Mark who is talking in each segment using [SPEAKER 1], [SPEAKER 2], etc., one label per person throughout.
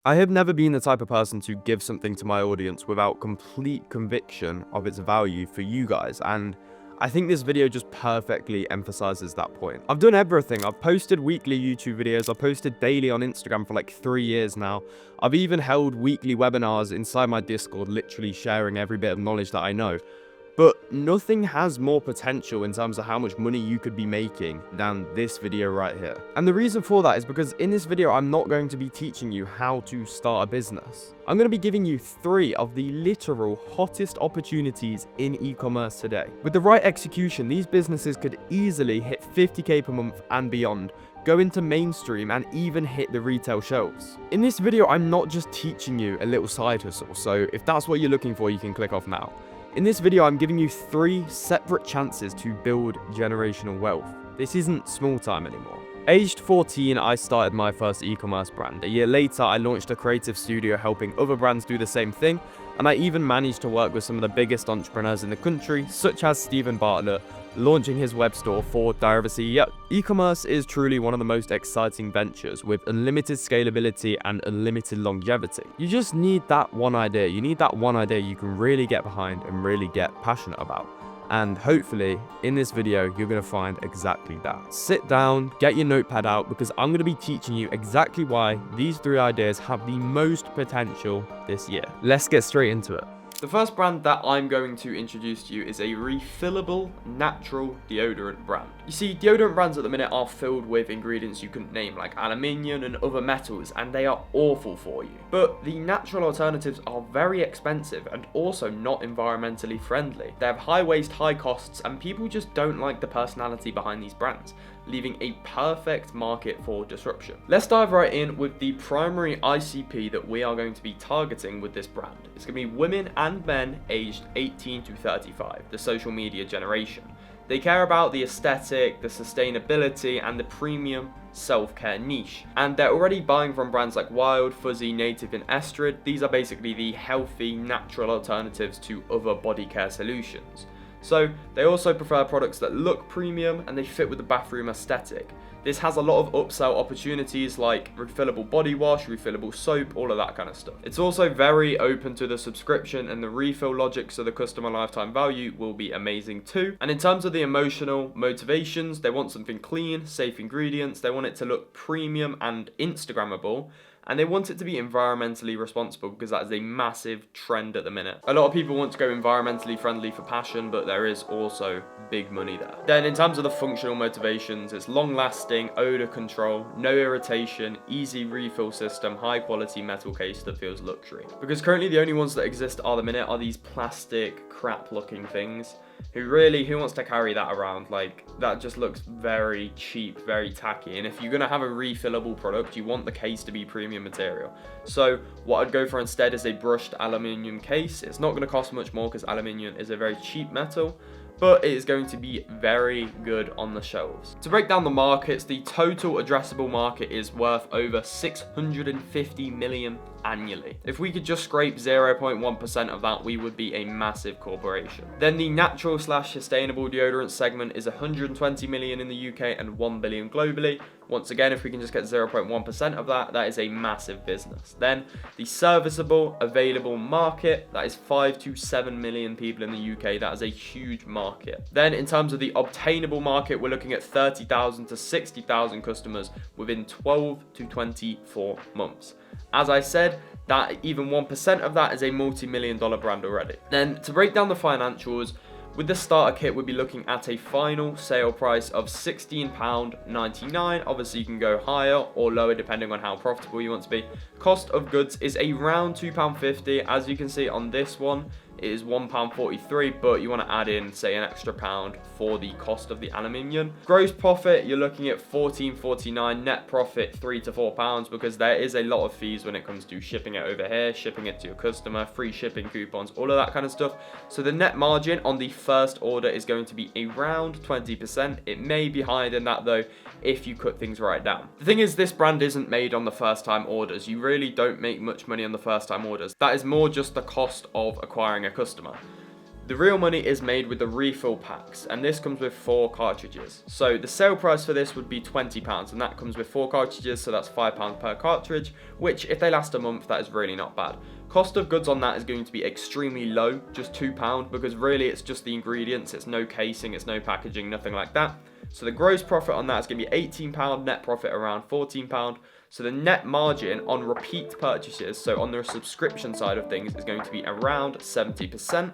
[SPEAKER 1] I have never been the type of person to give something to my audience without complete conviction of its value for you guys, and I think this video just perfectly emphasizes that point. I've done everything. I've posted weekly YouTube videos, I've posted daily on Instagram for like 3 years now. I've even held weekly webinars inside my Discord, literally sharing every bit of knowledge that I know. But nothing has more potential in terms of how much money you could be making than this video right here. And the reason for that is because in this video, I'm not going to be teaching you how to start a business. I'm going to be giving you 3 of the literal hottest opportunities in e-commerce today. With the right execution, these businesses could easily hit 50k per month and beyond, go into mainstream, and even hit the retail shelves. In this video, I'm not just teaching you a little side hustle, so if that's what you're looking for, you can click off now. In this video, I'm giving you 3 separate chances to build generational wealth. This isn't small time anymore. Aged 14, I started my first e-commerce brand. A year later, I launched a creative studio helping other brands do the same thing, and I even managed to work with some of the biggest entrepreneurs in the country, such as Stephen Bartlett, launching his web store for Diary of a CEO. E-commerce is truly one of the most exciting ventures with unlimited scalability and unlimited longevity. You just need that one idea. You need that one idea you can really get behind and really get passionate about. And hopefully, in this video, you're going to find exactly that. Sit down, get your notepad out, because I'm going to be teaching you exactly why these 3 ideas have the most potential this year. Let's get straight into it. The first brand that I'm going to introduce to you is a refillable natural deodorant brand. You see, deodorant brands at the minute are filled with ingredients you couldn't name, like aluminium and other metals, and they are awful for you. But the natural alternatives are very expensive and also not environmentally friendly. They have high waste, high costs, and people just don't like the personality behind these brands, leaving a perfect market for disruption. Let's dive right in with the primary ICP that we are going to be targeting with this brand. It's going to be women and men aged 18 to 35, the social media generation. They care about the aesthetic, the sustainability, and the premium self-care niche. And they're already buying from brands like Wild, Fuzzy, Native, and Estrid. These are basically the healthy, natural alternatives to other body care solutions. So they also prefer products that look premium and they fit with the bathroom aesthetic. This has a lot of upsell opportunities like refillable body wash, refillable soap, all of that kind of stuff. It's also very open to the subscription and the refill logic, so the customer lifetime value will be amazing too. And in terms of the emotional motivations, they want something clean, safe ingredients, they want it to look premium and Instagrammable, and they want it to be environmentally responsible because that is a massive trend at the minute. A lot of people want to go environmentally friendly for passion, but there is also big money there. Then in terms of the functional motivations, it's long lasting, odor control, no irritation, easy refill system, high quality metal case that feels luxury. Because currently the only ones that exist at the minute are these plastic crap looking things. Who wants to carry that around? Like, that just looks very cheap, very tacky. And if you're gonna have a refillable product, you want the case to be premium material. So what I'd go for instead is a brushed aluminium case. It's not gonna cost much more because aluminium is a very cheap metal, but it is going to be very good on the shelves. To break down the markets, the total addressable market is worth over 650 million annually. If we could just scrape 0.1% of that, we would be a massive corporation. Then the natural / sustainable deodorant segment is 120 million in the UK and 1 billion globally. Once again, if we can just get 0.1% of that, that is a massive business. Then the serviceable available market, that is 5 to 7 million people in the UK. That is a huge market. Then in terms of the obtainable market, we're looking at 30,000 to 60,000 customers within 12 to 24 months. As I said, that even 1% of that is a multi-million-dollar brand already. Then to break down the financials, with the starter kit, we'd be looking at a final sale price of £16.99. Obviously, you can go higher or lower depending on how profitable you want to be. Cost of goods is around £2.50. As you can see on this one, it is £1.43, but you want to add in, say, an extra pound for the cost of the aluminium. Gross profit, you're looking at £14.49. Net profit, £3 to £4, because there is a lot of fees when it comes to shipping it over here, shipping it to your customer, free shipping coupons, all of that kind of stuff. So the net margin on the first order is going to be around 20%. It may be higher than that though, if you cut things right down. The thing is, this brand isn't made on the first time orders. You really don't make much money on the first time orders. That is more just the cost of acquiring a customer. The real money is made with the refill packs, and this comes with 4 cartridges. So the sale price for this would be £20, and that comes with 4 cartridges, so that's £5 per cartridge, which if they last a month, that is really not bad. Cost of goods on that is going to be extremely low, just £2, because really it's just the ingredients, it's no casing, it's no packaging, nothing like that. So the gross profit on that is going to be £18, net profit around £14. So the net margin on repeat purchases, so on the subscription side of things, is going to be around 70%.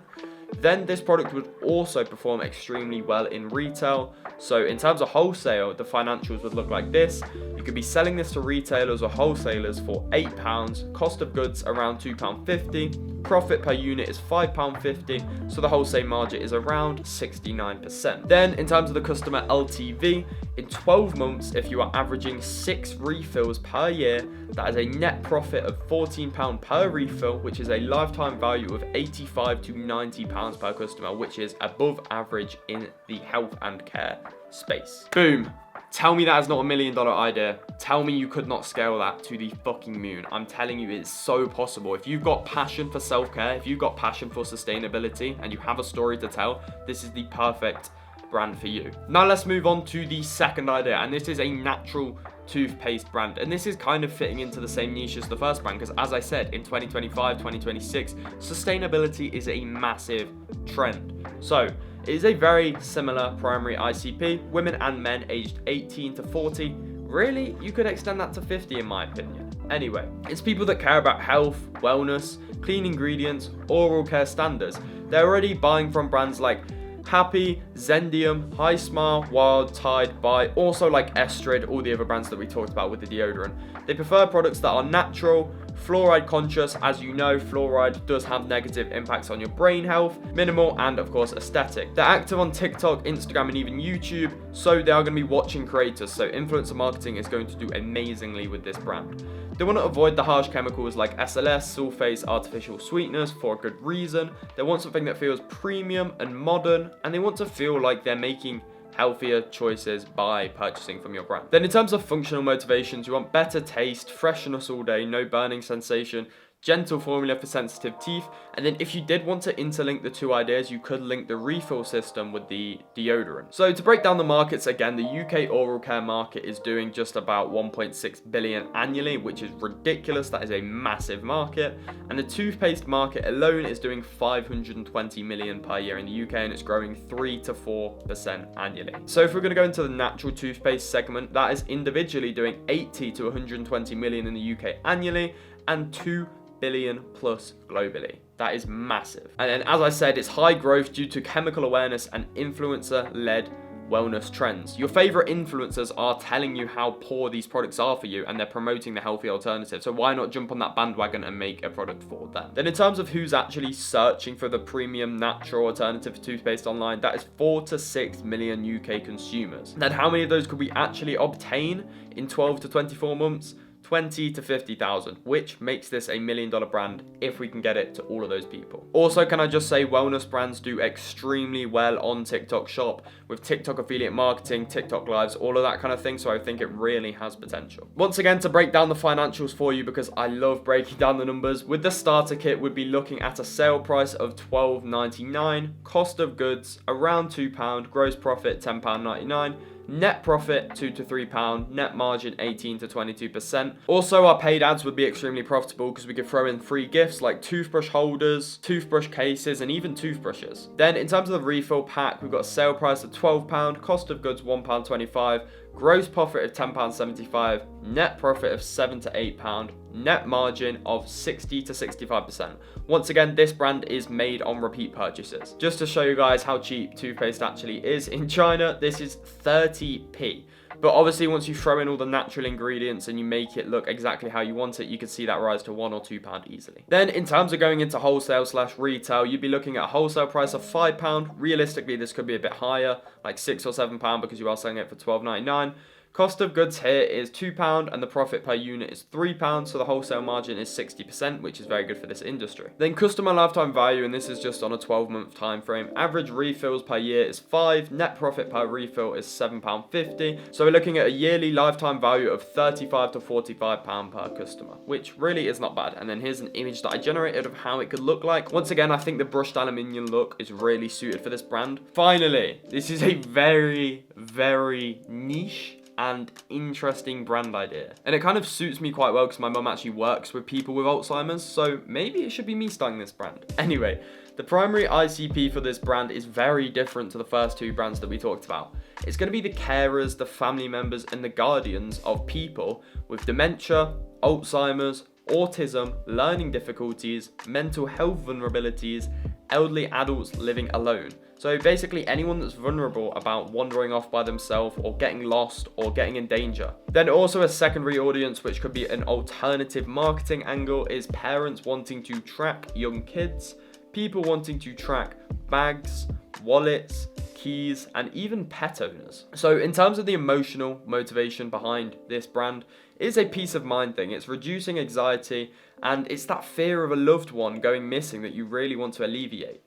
[SPEAKER 1] Then this product would also perform extremely well in retail. So in terms of wholesale, the financials would look like this. You could be selling this to retailers or wholesalers for £8, cost of goods around £2.50, profit per unit is £5.50, so the wholesale margin is around 69%. Then in terms of the customer LTV, in 12 months, if you are averaging 6 refills per year, that is a net profit of £14 per refill, which is a lifetime value of £85 to £90 per customer, which is above average in the health and care space. Boom. Tell me that is not $1 million idea. Tell me you could not scale that to the fucking moon. I'm telling you, it's so possible. If you've got passion for self-care, if you've got passion for sustainability, and you have a story to tell, this is the perfect brand for you. Now let's move on to the second idea, and this is a natural toothpaste brand, and this is kind of fitting into the same niche as the first brand, because as I said, in 2025, 2026, sustainability is a massive trend. So it is a very similar primary ICP, women and men aged 18 to 40. Really, you could extend that to 50 in my opinion. Anyway, it's people that care about health, wellness, clean ingredients, oral care standards. They're already buying from brands like Happy, Zendium, High Smile, Wild, Tide, Bai, also like Estrid, all the other brands that we talked about with the deodorant. They prefer products that are natural, fluoride conscious. As you know, fluoride does have negative impacts on your brain health, minimal, and of course aesthetic. They're active on TikTok, Instagram, and even YouTube, so they are going to be watching creators, so influencer marketing is going to do amazingly with this brand. They want to avoid the harsh chemicals like SLS, sulfates, artificial sweeteners for a good reason. They want something that feels premium and modern, and they want to feel like they're making healthier choices by purchasing from your brand. Then in terms of functional motivations, you want better taste, freshness all day, no burning sensation, gentle formula for sensitive teeth, and then if you did want to interlink the two ideas, you could link the refill system with the deodorant. So to break down the markets again, the UK oral care market is doing just about 1.6 billion annually, which is ridiculous. That is a massive market. And the toothpaste market alone is doing 520 million per year in the UK, and it's growing 3 to 4% annually. So if we're going to go into the natural toothpaste segment, that is individually doing 80 to 120 million in the UK annually, and 2 billion plus globally. That is massive. And then, as I said, it's high growth due to chemical awareness and influencer-led wellness trends. Your favorite influencers are telling you how poor these products are for you, and they're promoting the healthy alternative. So why not jump on that bandwagon and make a product for them? Then in terms of who's actually searching for the premium natural alternative to toothpaste online, that is 4 to 6 million UK consumers. Then how many of those could we actually obtain in 12 to 24 months? 20 to 50,000, which makes this $1 million brand if we can get it to all of those people. Also, can I just say, wellness brands do extremely well on TikTok Shop with TikTok affiliate marketing, TikTok lives, all of that kind of thing. So I think it really has potential. Once again, to break down the financials for you, because I love breaking down the numbers, with the starter kit, we'd be looking at a sale price of £12.99, cost of goods around £2, gross profit £10.99, net profit £2 to £3, net margin 18 to 22%. Also, our paid ads would be extremely profitable because we could throw in free gifts like toothbrush holders, toothbrush cases, and even toothbrushes. Then in terms of the refill pack, we've got a sale price of £12, cost of goods £1.25, gross profit of £10.75, net profit of £7 to £8, net margin of 60 to 65%. Once again, this brand is made on repeat purchases. Just to show you guys how cheap toothpaste actually is in China, this is 30p. But obviously, once you throw in all the natural ingredients and you make it look exactly how you want it, you can see that rise to £1 or £2 easily. Then in terms of going into wholesale/retail, you'd be looking at a wholesale price of £5. Realistically, this could be a bit higher, like £6 or £7, because you are selling it for £12.99. Cost of goods here is £2 and the profit per unit is £3, so the wholesale margin is 60%, which is very good for this industry. Then customer lifetime value, and this is just on a 12-month time frame. Average refills per year is 5, net profit per refill is £7.50. So we're looking at a yearly lifetime value of £35 to £45 per customer, which really is not bad. And then here's an image that I generated of how it could look like. Once again, I think the brushed aluminium look is really suited for this brand. Finally, this is a very, very niche and interesting brand idea. And it kind of suits me quite well because my mum actually works with people with Alzheimer's, so maybe it should be me starting this brand. Anyway, the primary ICP for this brand is very different to the first two brands that we talked about. It's going to be the carers, the family members, and the guardians of people with dementia, Alzheimer's, autism, learning difficulties, mental health vulnerabilities, elderly adults living alone. So basically anyone that's vulnerable about wandering off by themselves or getting lost or getting in danger. Then also a secondary audience, which could be an alternative marketing angle, is parents wanting to track young kids, people wanting to track bags, wallets, keys, and even pet owners. So in terms of the emotional motivation behind this brand, it is a peace of mind thing. It's reducing anxiety, and it's that fear of a loved one going missing that you really want to alleviate.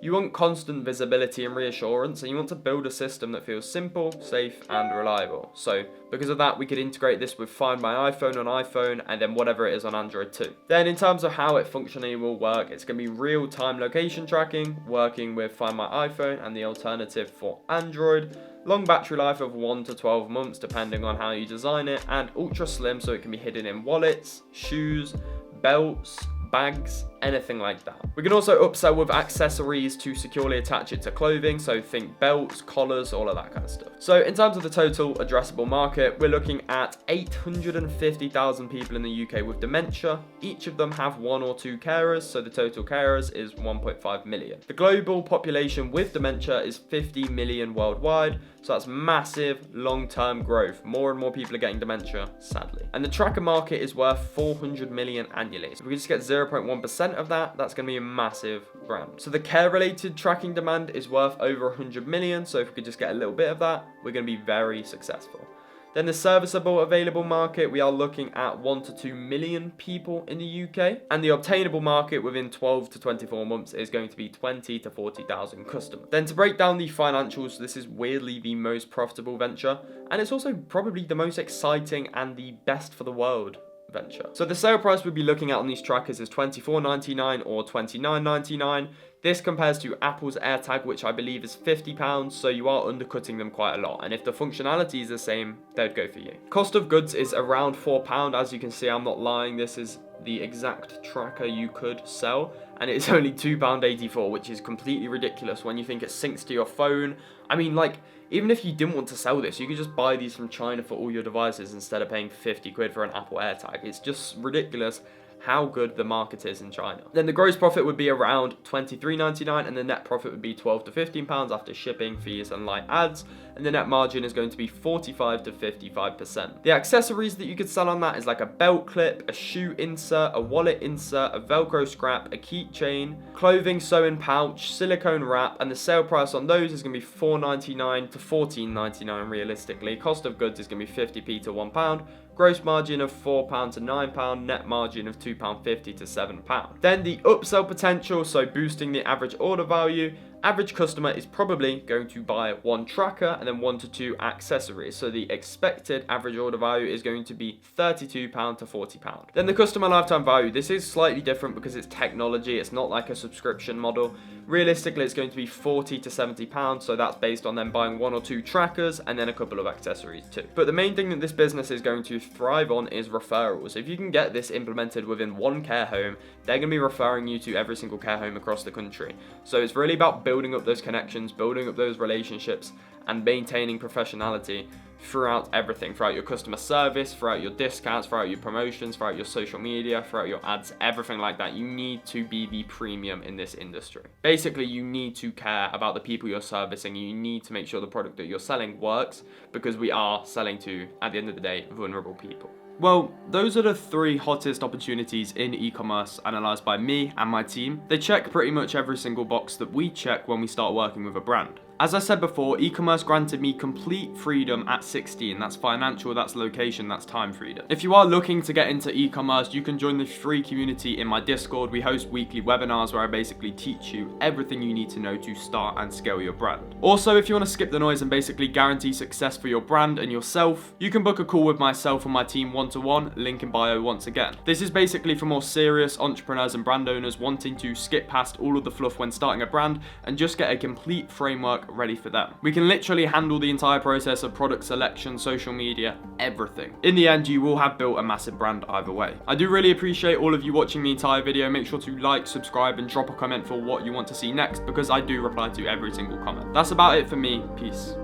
[SPEAKER 1] You want constant visibility and reassurance, and you want to build a system that feels simple, safe, and reliable. So because of that, we could integrate this with Find My iPhone on iPhone, and then whatever it is on Android too. Then in terms of how it functionally will work, it's going to be real-time location tracking, working with Find My iPhone and the alternative for Android. Long battery life of 1 to 12 months depending on how you design it, and ultra slim so it can be hidden in wallets, shoes, belts, bags, anything like that. We can also upsell with accessories to securely attach it to clothing, so think belts, collars, all of that kind of stuff. So in terms of the total addressable market, we're looking at 850,000 people in the UK with dementia. Each of them have 1 or 2 carers, so the total carers is 1.5 million. The global population with dementia is 50 million worldwide, so that's massive long-term growth. More and more people are getting dementia, sadly. And the tracker market is worth 400 million annually. So if we just get 0.1% of that, that's going to be a massive brand. So the care-related tracking demand is worth over 100 million. So if we could just get a little bit of that, we're going to be very successful. Then the serviceable available market, we are looking at 1 to 2 million people in the UK. And the obtainable market within 12 to 24 months is going to be 20 to 40,000 customers. Then to break down the financials, this is weirdly the most profitable venture. And it's also probably the most exciting and the best for the world venture. So the sale price we'll be looking at on these trackers is £24.99 or £29.99. This compares to Apple's AirTag, which I believe is £50, so you are undercutting them quite a lot. And if the functionality is the same, they'd go for you. Cost of goods is around £4. As you can see, I'm not lying. This is the exact tracker you could sell, and it's only £2.84, which is completely ridiculous when you think it syncs to your phone. I mean, like, even if you didn't want to sell this, you could just buy these from China for all your devices instead of paying 50 quid for an Apple AirTag. It's just ridiculous how good the market is in China. Then the gross profit would be around £23.99, and the net profit would be £12 to £15 after shipping, fees, and light ads. And the net margin is going to be 45 to 55%. The accessories that you could sell on that is like a belt clip, a shoe insert, a wallet insert, a Velcro scrap, a keychain, clothing sewing pouch, silicone wrap, and the sale price on those is going to be £4.99 to £14.99 realistically. Cost of goods is going to be 50p to £1. Gross margin of £4 to £9, net margin of £2.50 to £7. Then the upsell potential, so boosting the average order value. Average customer is probably going to buy 1 tracker and then 1 to 2 accessories. So the expected average order value is going to be £32 to £40. Then the customer lifetime value, this is slightly different because it's technology. It's not like a subscription model. Realistically, it's going to be £40 to £70. So that's based on them buying 1 or 2 trackers and then a couple of accessories too. But the main thing that this business is going to thrive on is referrals. If you can get this implemented within 1 care home, they're going to be referring you to every single care home across the country. So it's really about building up those connections, building up those relationships, and maintaining professionality throughout everything, throughout your customer service, throughout your discounts, throughout your promotions, throughout your social media, throughout your ads, everything like that. You need to be the premium in this industry. Basically, you need to care about the people you're servicing. You need to make sure the product that you're selling works, because we are selling to, at the end of the day, vulnerable people. Well, those are the 3 hottest opportunities in e-commerce analysed by me and my team. They check pretty much every single box that we check when we start working with a brand. As I said before, e-commerce granted me complete freedom at 16. That's financial, that's location, that's time freedom. If you are looking to get into e-commerce, you can join the free community in my Discord. We host weekly webinars where I basically teach you everything you need to know to start and scale your brand. Also, if you want to skip the noise and basically guarantee success for your brand and yourself, you can book a call with myself and my team one-to-one, link in bio once again. This is basically for more serious entrepreneurs and brand owners wanting to skip past all of the fluff when starting a brand and just get a complete framework ready for them. We can literally handle the entire process of product selection, social media, everything. In the end, you will have built a massive brand either way. I do really appreciate all of you watching the entire video. Make sure to like, subscribe, and drop a comment for what you want to see next, because I do reply to every single comment. That's about it for me. Peace.